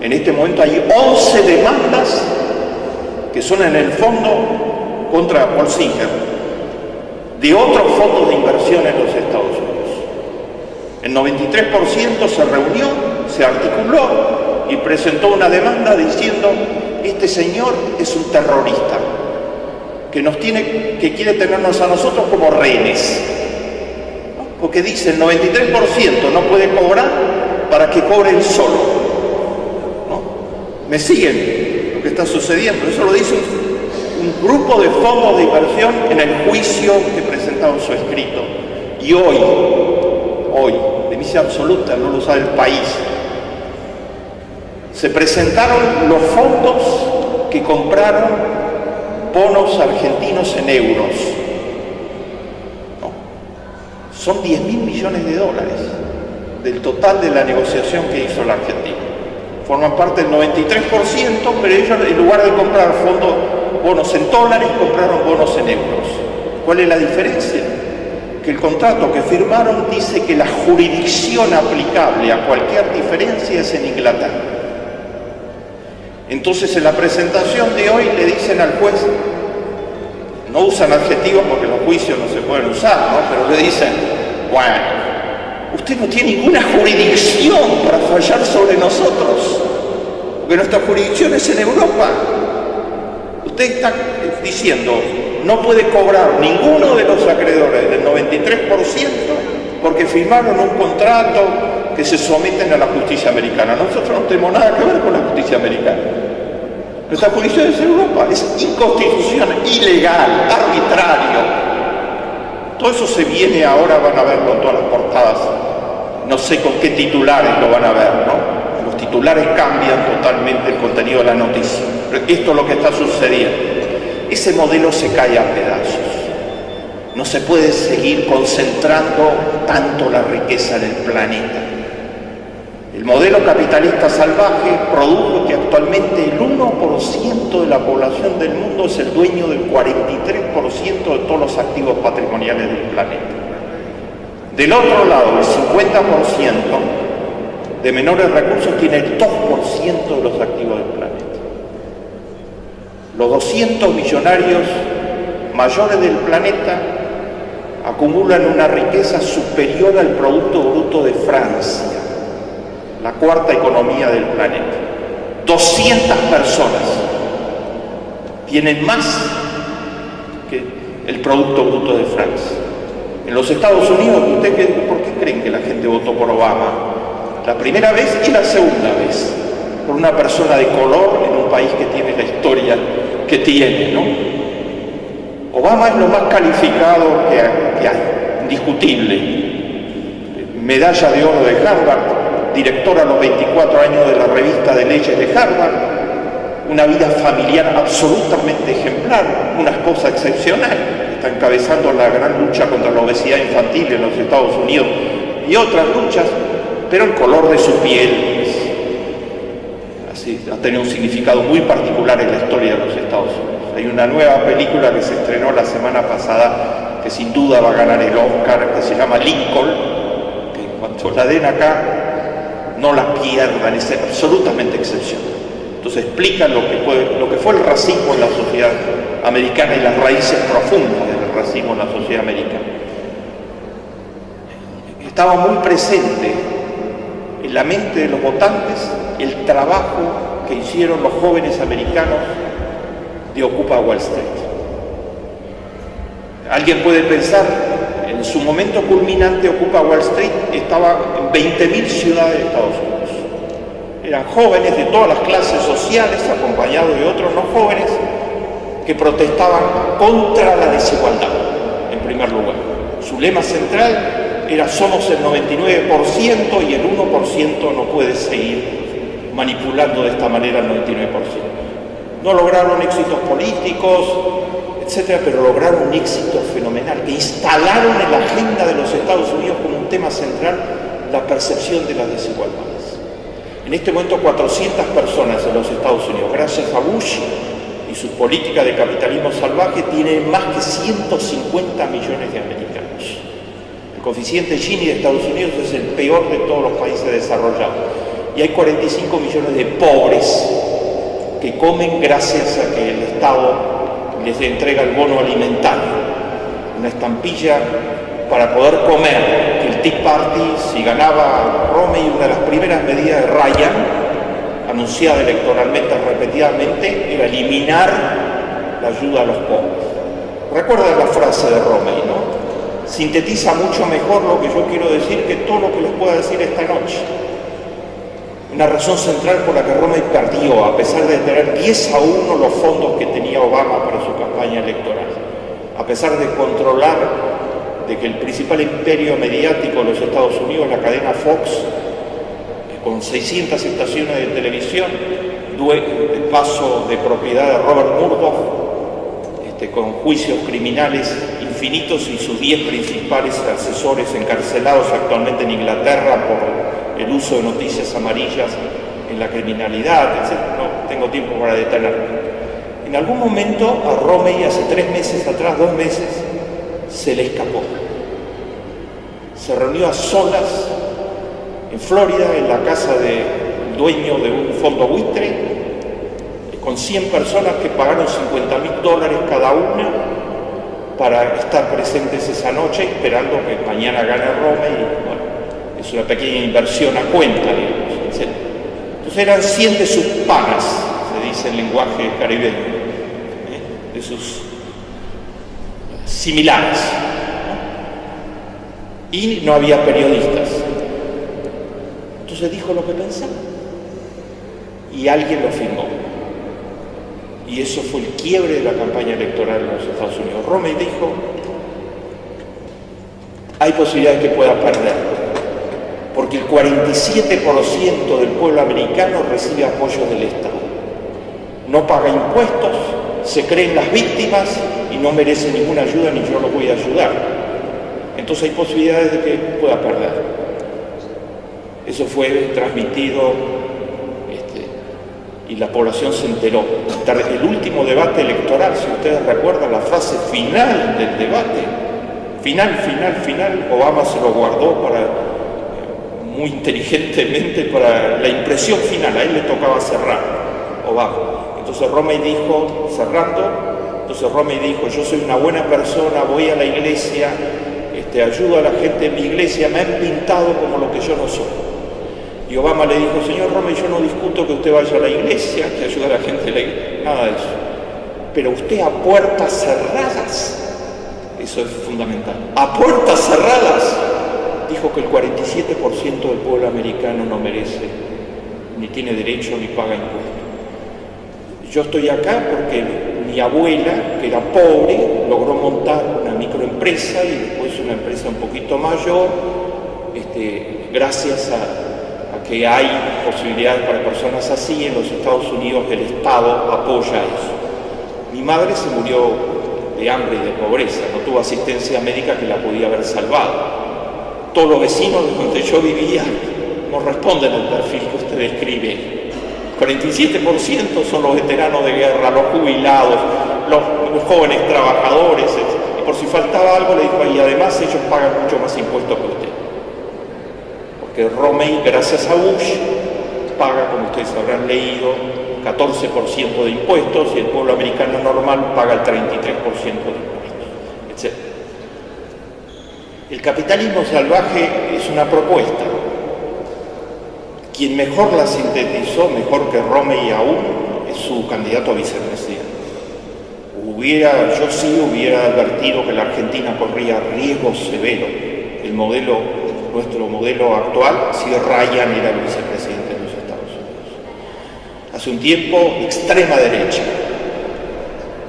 En este momento hay 11 demandas que son en el fondo contra Paul Singer, de otros fondos de inversión en los Estados Unidos. El 93% se reunió se articuló y presentó una demanda diciendo: este señor es un terrorista que quiere tenernos a nosotros como rehenes, ¿no? Porque dice el 93% no puede cobrar para que cobre él solo, ¿no? ¿Me siguen lo que está sucediendo? Eso lo dice un grupo de fondos de inversión en el juicio que presentaron su escrito. Y hoy, de misa absoluta, no lo sabe el país, se presentaron los fondos que compraron bonos argentinos en euros, ¿no? Son 10.000 millones de dólares del total de la negociación que hizo la Argentina. Forman parte del 93%, pero ellos, en lugar de comprar bonos en dólares, compraron bonos en euros. ¿Cuál es la diferencia? Que el contrato que firmaron dice que la jurisdicción aplicable a cualquier diferencia es en Inglaterra. Entonces, en la presentación de hoy le dicen al juez, no usan adjetivos porque los juicios no se pueden usar, ¿no? Pero le dicen: bueno, usted no tiene ninguna jurisdicción para fallar sobre nosotros, porque nuestra jurisdicción es en Europa. Usted está diciendo, no puede cobrar ninguno de los acreedores del 93% porque firmaron un contrato que se someten a la justicia americana. Nosotros no tenemos nada que ver con la justicia americana. Nuestra jurisdicción es Europa, es inconstitucional, ilegal, arbitrario. Todo eso se viene ahora, van a verlo en todas las portadas. No sé con qué titulares lo van a ver, ¿no? Los titulares cambian totalmente el contenido de la noticia. Pero esto es lo que está sucediendo. Ese modelo se cae a pedazos. No se puede seguir concentrando tanto la riqueza en el planeta. El modelo capitalista salvaje produjo que actualmente el 1% de la población del mundo es el dueño del 43% de todos los activos patrimoniales del planeta. Del otro lado, el 50% de menores recursos tiene el 2% de los activos del planeta. Los 200 millonarios mayores del planeta acumulan una riqueza superior al Producto Bruto de Francia, la cuarta economía del planeta. 200 personas tienen más que el Producto Bruto de Francia. En los Estados Unidos, ¿por qué creen que la gente votó por Obama? La primera vez y la segunda vez, por una persona de color en un país que tiene la historia que tiene, ¿no? Obama es lo más calificado que hay, indiscutible. Medalla de oro de Harvard, director a los 24 años de la revista de leyes de Harvard, una vida familiar absolutamente ejemplar, una esposa excepcional, está encabezando la gran lucha contra la obesidad infantil en los Estados Unidos y otras luchas, pero el color de su piel ha tenido un significado muy particular en la historia de los Estados Unidos. Hay una nueva película que se estrenó la semana pasada, que sin duda va a ganar el Oscar, que se llama Lincoln, que en cuanto la den acá, no la pierdan, es absolutamente excepcional. Entonces explica lo que fue el racismo en la sociedad americana y las raíces profundas del racismo en la sociedad americana. Estaba muy presente en la mente de los votantes el trabajo que hicieron los jóvenes americanos de Occupy Wall Street. Alguien puede pensar, en su momento culminante Occupy Wall Street estaba en 20.000 ciudades de Estados Unidos. Eran jóvenes de todas las clases sociales, acompañados de otros no jóvenes, que protestaban contra la desigualdad, en primer lugar. Su lema central era: somos el 99% y el 1% no puede seguir manipulando de esta manera el 99%. No lograron éxitos políticos, etcétera, pero lograron un éxito fenomenal, que instalaron en la agenda de los Estados Unidos como un tema central la percepción de las desigualdades. En este momento 400 personas en los Estados Unidos, gracias a Bush y su política de capitalismo salvaje, tienen más que 150 millones de americanos. El coeficiente Gini de Estados Unidos es el peor de todos los países desarrollados. Y hay 45 millones de pobres que comen gracias a que el Estado les entrega el bono alimentario, una estampilla para poder comer, que el Tea Party, si ganaba Romney, una de las primeras medidas de Ryan, anunciada electoralmente repetidamente, era eliminar la ayuda a los pobres. Recuerda la frase de Romney, ¿no? Sintetiza mucho mejor lo que yo quiero decir que todo lo que les pueda decir esta noche. Una razón central por la que Romney perdió, a pesar de tener 10-1 los fondos que tenía Obama para su campaña electoral, a pesar de controlar de que el principal imperio mediático de los Estados Unidos, la cadena Fox, con 600 estaciones de televisión, de paso de propiedad de Robert Murdoch, con juicios criminales infinitos y sus 10 principales asesores encarcelados actualmente en Inglaterra por el uso de noticias amarillas en la criminalidad, etc. No tengo tiempo para detenerme. En algún momento a Romney, hace 3 meses atrás, 2 meses, se le escapó. Se reunió a solas en Florida, en la casa del dueño de un fondo buitre, con 100 personas que pagaron $50.000 cada una para estar presentes esa noche, esperando que mañana gane Romney. Y, bueno, es una pequeña inversión a cuenta, digamos, etc. Entonces eran 100 de sus panas, se dice en lenguaje caribeño, de sus similares, ¿no? Y no había periodistas. Entonces dijo lo que pensaba y alguien lo firmó. Y eso fue el quiebre de la campaña electoral en los Estados Unidos. Romney dijo, hay posibilidades que pueda perder, porque el 47% del pueblo americano recibe apoyo del Estado. No paga impuestos, se creen las víctimas y no merece ninguna ayuda ni yo lo voy a ayudar. Entonces hay posibilidades de que pueda perder. Eso fue transmitido y la población se enteró. El último debate electoral, si ustedes recuerdan la frase final del debate, final, Obama se lo guardó para, muy inteligentemente, para la impresión final. A él le tocaba cerrar, Obama. Entonces Romney dijo, yo soy una buena persona, voy a la iglesia, ayudo a la gente en mi iglesia, me han pintado como lo que yo no soy. Y Obama le dijo, señor Romney, yo no discuto que usted vaya a la iglesia, que ayude a la gente de la iglesia, nada de eso. Pero usted a puertas cerradas, eso es fundamental, a puertas cerradas, dijo que el 47% del pueblo americano no merece, ni tiene derecho, ni paga impuestos. Yo estoy acá porque mi abuela, que era pobre, logró montar una microempresa y después una empresa un poquito mayor, gracias a que hay posibilidades para personas así. En los Estados Unidos el Estado apoya eso. Mi madre se murió de hambre y de pobreza, no tuvo asistencia médica que la podía haber salvado. Todos los vecinos de donde yo vivía no responden al perfil que usted describe. 47% son los veteranos de guerra, los jubilados, los jóvenes trabajadores, y por si faltaba algo le dijo, y además ellos pagan mucho más impuestos que usted. Que Romney, gracias a Bush, paga, como ustedes habrán leído, 14% de impuestos y el pueblo americano normal paga el 33% de impuestos, etc. El capitalismo salvaje es una propuesta. Quien mejor la sintetizó, mejor que Romney aún, es su candidato a vicepresidente. Yo sí hubiera advertido que la Argentina corría riesgo severo. Nuestro modelo actual, si Ryan era el vicepresidente de los Estados Unidos. Hace un tiempo, extrema derecha.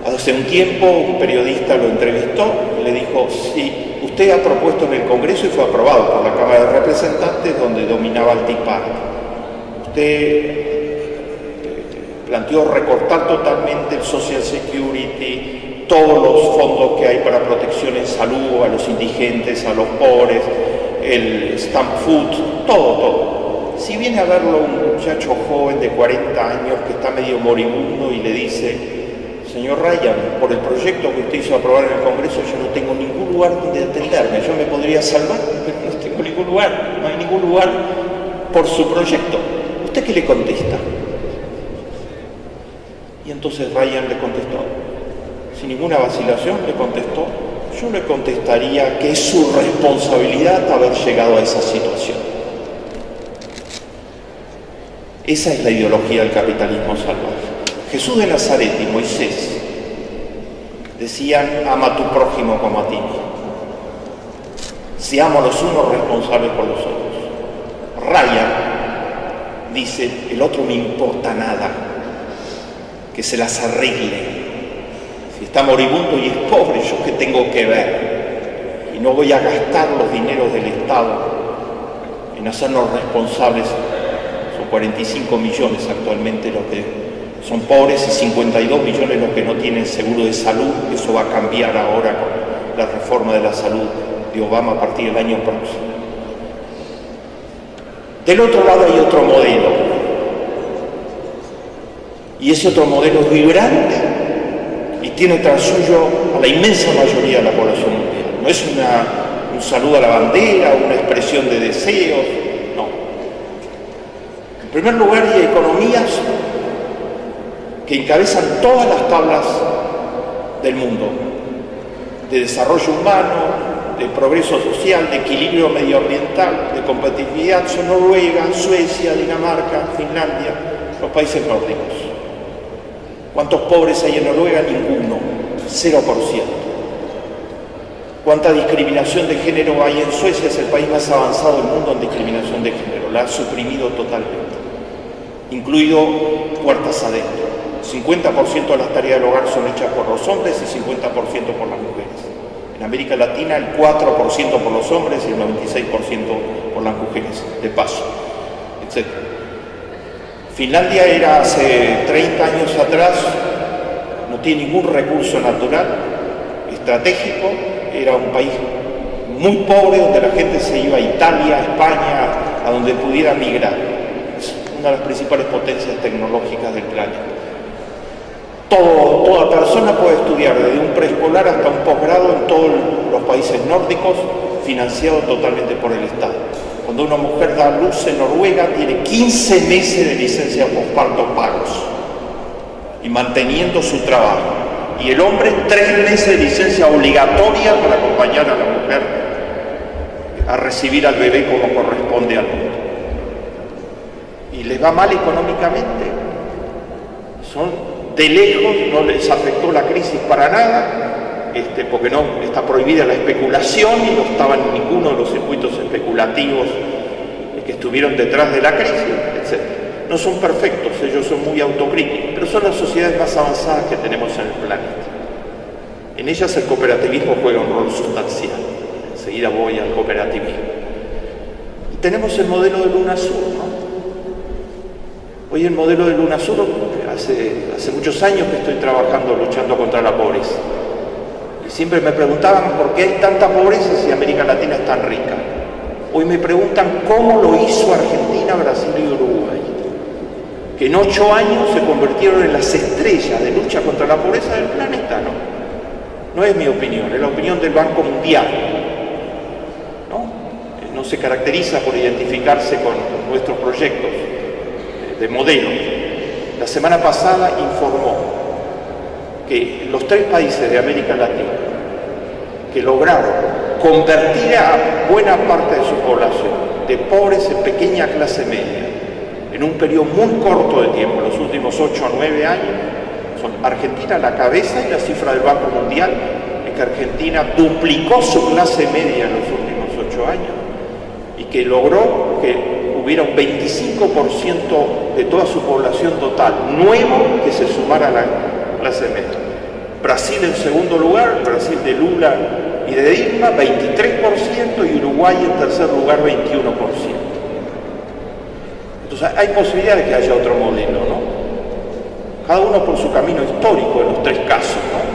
Hace un tiempo un periodista lo entrevistó y le dijo, sí, usted ha propuesto en el Congreso y fue aprobado por la Cámara de Representantes, donde dominaba el Tea Party. Usted planteó recortar totalmente el Social Security, todos los fondos que hay para protección en salud, a los indigentes, a los pobres, el stamp food, todo. Si viene a verlo un muchacho joven de 40 años que está medio moribundo y le dice, señor Ryan, por el proyecto que usted hizo aprobar en el Congreso yo no tengo ningún lugar donde atenderme, yo me podría salvar, pero no tengo ningún lugar, no hay ningún lugar por su proyecto. ¿Usted qué le contesta? Y entonces Ryan le contestó, sin ninguna vacilación le contestó, Yo le contestaría que es su responsabilidad haber llegado a esa situación. Esa es la ideología del capitalismo salvaje. Jesús de Nazaret y Moisés decían: ama a tu prójimo como a ti mismo. Seamos los unos responsables por los otros. Ryan dice: el otro me importa nada, que se las arregle. Si está moribundo y es pobre, ¿yo qué tengo que ver? Y no voy a gastar los dineros del Estado en hacernos responsables. Son 45 millones actualmente los que son pobres y 52 millones los que no tienen seguro de salud. Eso va a cambiar ahora con la reforma de la salud de Obama a partir del año próximo. Del otro lado hay otro modelo. Y ese otro modelo es vibrante y tiene tras suyo a la inmensa mayoría de la población mundial. No es un saludo a la bandera, una expresión de deseos, no. En primer lugar, hay economías que encabezan todas las tablas del mundo, de desarrollo humano, de progreso social, de equilibrio medioambiental, de competitividad. Son Noruega, Suecia, Dinamarca, Finlandia, los países nórdicos. ¿Cuántos pobres hay en Noruega? Ninguno, 0%. ¿Cuánta discriminación de género hay en Suecia? Es el país más avanzado del mundo en discriminación de género. La ha suprimido totalmente, incluido puertas adentro. 50% de las tareas del hogar son hechas por los hombres y 50% por las mujeres. En América Latina el 4% por los hombres y el 96% por las mujeres, de paso, etc. Finlandia era hace 30 años atrás, no tiene ningún recurso natural estratégico, era un país muy pobre donde la gente se iba a Italia, a España, a donde pudiera migrar. Es una de las principales potencias tecnológicas del planeta. Toda persona puede estudiar desde un preescolar hasta un posgrado en todos los países nórdicos, financiado totalmente por el Estado. Cuando una mujer da a luz en Noruega, tiene 15 meses de licencia de posparto pagos y manteniendo su trabajo. Y el hombre 3 meses de licencia obligatoria para acompañar a la mujer a recibir al bebé como corresponde al mundo. Y les va mal económicamente. De lejos no les afectó la crisis para nada, porque no está prohibida la especulación y no estaban en ninguno de los circuitos especulativos que estuvieron detrás de la crisis, etc. No son perfectos, ellos son muy autocríticos, pero son las sociedades más avanzadas que tenemos en el planeta. En ellas el cooperativismo juega un rol sustancial. Enseguida voy al cooperativismo. Y tenemos el modelo del UNASUR, ¿no? Hoy el modelo del UNASUR, hace muchos años que estoy trabajando, luchando contra la pobreza. Y siempre me preguntaban por qué hay tanta pobreza si América Latina es tan rica. Hoy me preguntan cómo lo hizo Argentina, Brasil y Uruguay, que en 8 años se convirtieron en las estrellas de lucha contra la pobreza del planeta. No es mi opinión, es la opinión del Banco Mundial. No se caracteriza por identificarse con nuestros proyectos de modelo. La semana pasada informó que los 3 países de América Latina que lograron convertir a buena parte de su población de pobres en pequeña clase media en un periodo muy corto de tiempo, los últimos 8 o 9 años, son Argentina a la cabeza, y la cifra del Banco Mundial es que Argentina duplicó su clase media en los últimos 8 años y que logró que hubiera un 25% de toda su población total nuevo que se sumara a la clase media. Brasil en segundo lugar, Brasil de Lula y de Dilma, 23%, y Uruguay en tercer lugar, 21%. Entonces hay posibilidades de que haya otro modelo, ¿no? Cada uno por su camino histórico en los 3 casos, ¿no?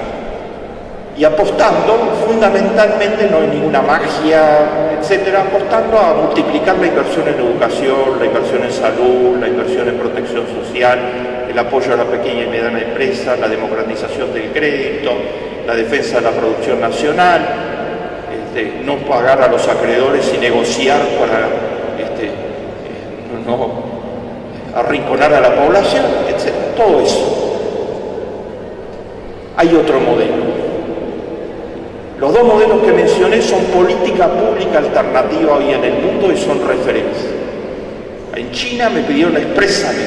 Y apostando, fundamentalmente, no hay ninguna magia, etcétera, apostando a multiplicar la inversión en educación, la inversión en salud, la inversión en protección social, el apoyo a la pequeña y mediana empresa, la democratización del crédito, la defensa de la producción nacional, no pagar a los acreedores y negociar para no arrinconar a la población, etc. Todo eso. Hay otro modelo. Los dos modelos que mencioné son política pública alternativa hoy en el mundo y son referencia. En China me pidieron expresamente,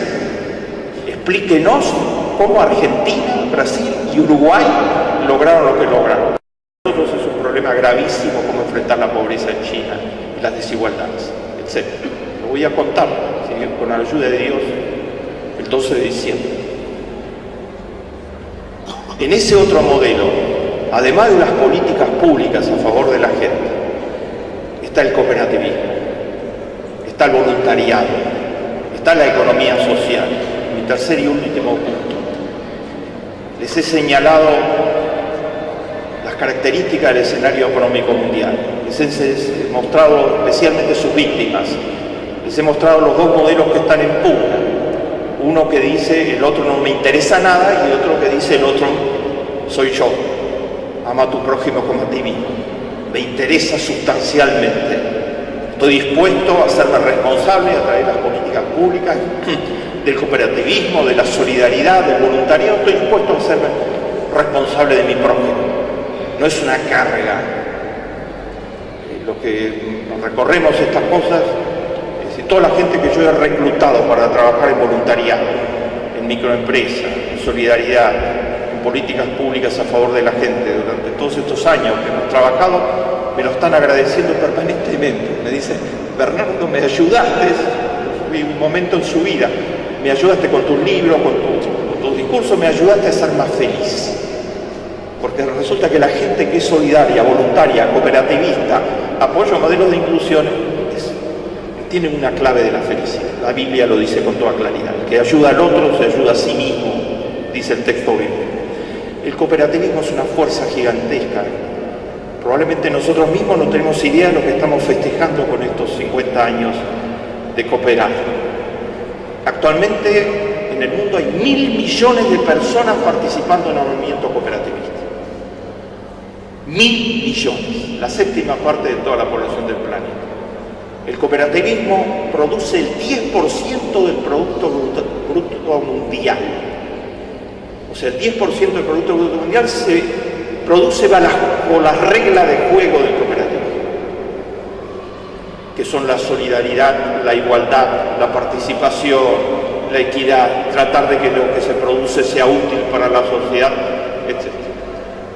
explíquenos cómo Argentina, Brasil y Uruguay lograron lo que lograron. Para nosotros es un problema gravísimo cómo enfrentar la pobreza en China y las desigualdades, etc. Lo voy a contar, ¿sí?, con la ayuda de Dios, el 12 de diciembre. En ese otro modelo, además de las políticas públicas a favor de la gente, está el cooperativismo, está el voluntariado, está la economía social. Mi tercer y último punto. Les he señalado las características del escenario económico mundial. Les he mostrado especialmente sus víctimas. Les he mostrado los dos modelos que están en pugna. Uno que dice el otro no me interesa nada y otro que dice el otro soy yo. Ama a tu prójimo como a ti mismo. Me interesa sustancialmente. Estoy dispuesto a hacerme responsable a través de las políticas públicas, del cooperativismo, de la solidaridad, del voluntariado. Estoy dispuesto a hacerme responsable de mi prójimo. No es una carga. Lo que nos recorremos estas cosas, es decir, toda la gente que yo he reclutado para trabajar en voluntariado, en microempresa, en solidaridad, en políticas públicas a favor de la gente durante todos estos años que hemos trabajado, me lo están agradeciendo permanentemente. Me dicen, Bernardo, me ayudaste, fui un momento en su vida, me ayudaste con tus libros, con tus discursos, me ayudaste a ser más feliz. Porque resulta que la gente que es solidaria, voluntaria, cooperativista, apoya modelos de inclusión, tiene una clave de la felicidad. La Biblia lo dice con toda claridad. El que ayuda al otro se ayuda a sí mismo, dice el texto bíblico. El cooperativismo es una fuerza gigantesca. Probablemente nosotros mismos no tenemos idea de lo que estamos festejando con estos 50 años de cooperar. Actualmente en el mundo hay 1.000 millones de personas participando en el movimiento cooperativista. 1.000 millones, la séptima parte de toda la población del planeta. El cooperativismo produce el 10% del Producto Bruto Mundial. O sea, el 10% del Producto Bruto Mundial se produce bajo las reglas de juego del cooperativismo, que son la solidaridad, la igualdad, la participación, la equidad, tratar de que lo que se produce sea útil para la sociedad, etc.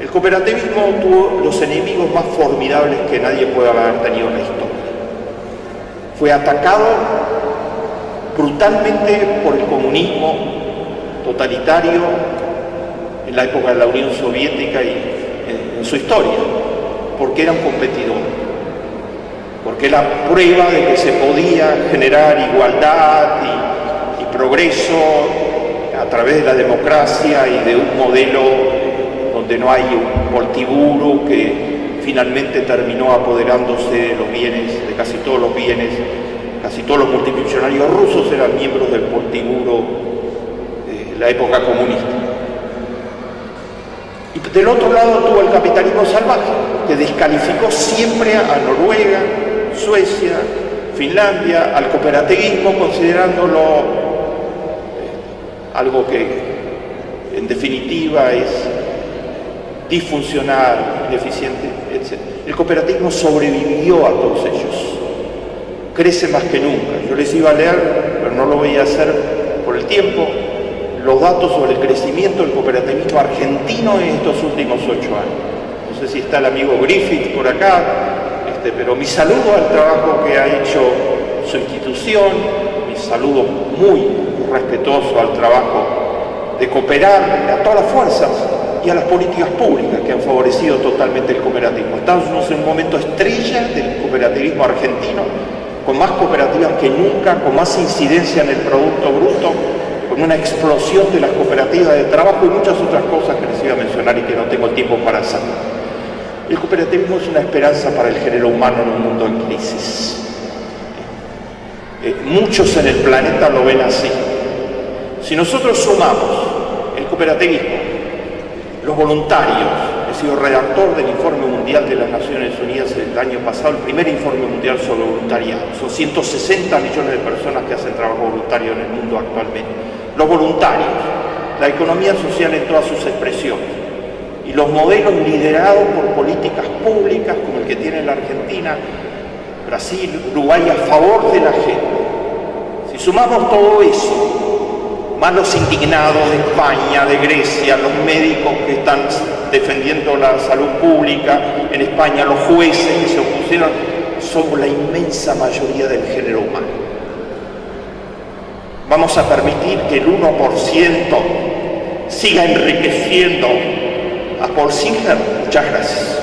El cooperativismo tuvo los enemigos más formidables que nadie puede haber tenido en la historia. Fue atacado brutalmente por el comunismo totalitario en la época de la Unión Soviética y en su historia, porque era un competidor, porque era prueba de que se podía generar igualdad y progreso a través de la democracia y de un modelo donde no hay un poltiburo que finalmente terminó apoderándose de los bienes, de casi todos los bienes. Casi todos los multimillonarios rusos eran miembros del poltiburo de la época comunista. Y del otro lado tuvo el capitalismo salvaje, que descalificó siempre a Noruega, Suecia, Finlandia, al cooperativismo, considerándolo algo que en definitiva es disfuncional, ineficiente, etc. El cooperativismo sobrevivió a todos ellos, crece más que nunca. Yo les iba a leer, pero no lo voy a hacer por el tiempo, los datos sobre el crecimiento del cooperativismo argentino en estos últimos 8 años. No sé si está el amigo Griffith por acá, pero mi saludo al trabajo que ha hecho su institución, mi saludo muy respetuoso al trabajo de cooperar a todas las fuerzas y a las políticas públicas que han favorecido totalmente el cooperativismo. Estamos en un momento estrella del cooperativismo argentino, con más cooperativas que nunca, con más incidencia en el Producto Bruto, con una explosión de las cooperativas de trabajo y muchas otras cosas que les iba a mencionar y que no tengo tiempo para hacer. El cooperativismo es una esperanza para el género humano en un mundo en crisis. Muchos en el planeta lo ven así. Si nosotros sumamos el cooperativismo, los voluntarios, he sido redactor del Informe Mundial de las Naciones Unidas el año pasado, el primer informe mundial sobre voluntariado. Son 160 millones de personas que hacen trabajo voluntario en el mundo actualmente. Los voluntarios, la economía social en todas sus expresiones. y los modelos liderados por políticas públicas como el que tiene la Argentina, Brasil, Uruguay, a favor de la gente. Si sumamos todo eso, más los indignados de España, de Grecia, los médicos que están defendiendo la salud pública en España, los jueces que se opusieron, somos la inmensa mayoría del género humano. ¿Vamos a permitir que el 1% siga enriqueciendo a Paul Singer? Muchas gracias.